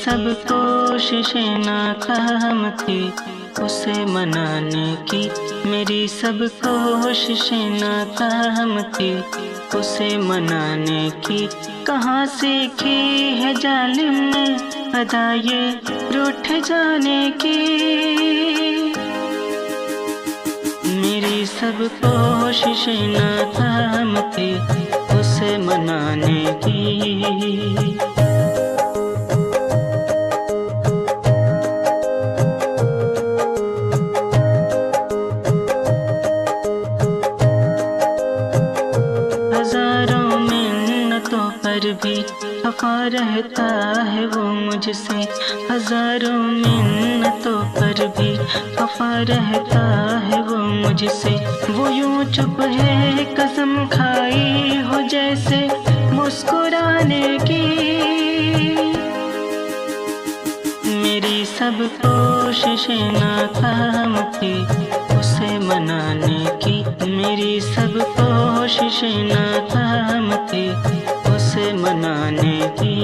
सब कोशिशें नाकाम थी उसे मनाने की। मेरी सब कोशिशें नाकाम थी उसे मनाने की। कहाँ सीखी है जालिम ने अदा ये रूठ जाने की। मेरी सब कोशिशें नाकाम थी उसे मनाने की। हजारों मिन्नतों पर भी खफा रहता है वो मुझसे। हजारों मिन्नतों पर भी खफा रहता है वो मुझसे। वो यूं चुप है कसम खाई हो जैसे मुस्कुराने की। मेरी सब कोशिशें नाकाम थी उसे मनाने की। मेरी सब कोशिशें नाकाम थी उसे मनाने की।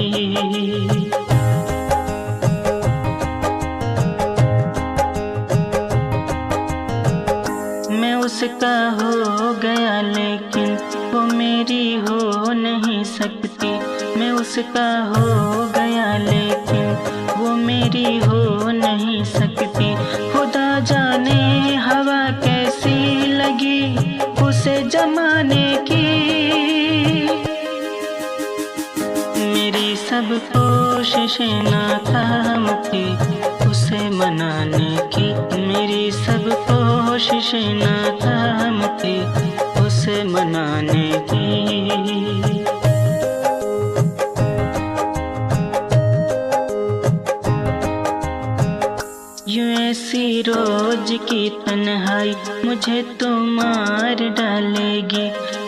मैं उसका हो गया लेकिन वो मेरी हो नहीं सकती। मैं उसका हो गया लेकिन वो मेरी हो नहीं सकती। खुदा जाने हवा कैसी लगी उसे जमाने की। मेरी सब कोशिशें नाकाम थी उसे मनाने की। मेरी सब कोशिशें नाकाम थी उसे मनाने की। यूं ऐसी रोज की तन्हाई मुझे तो मार डालेगी।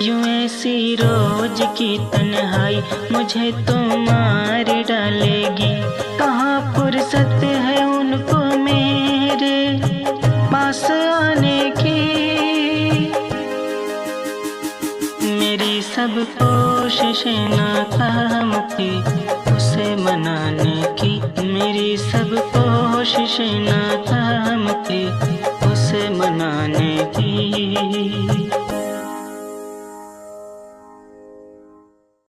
यूं ऐसी रोज की तन्हाई मुझे तो मार डालेगी। कहाँ फुर्सत है उनको मेरे पास आने की। मेरी सब कोशिशें नाकाम थी उसे मनाने की। मेरी सब कोशिशें नाकाम थी उसे मनाने की।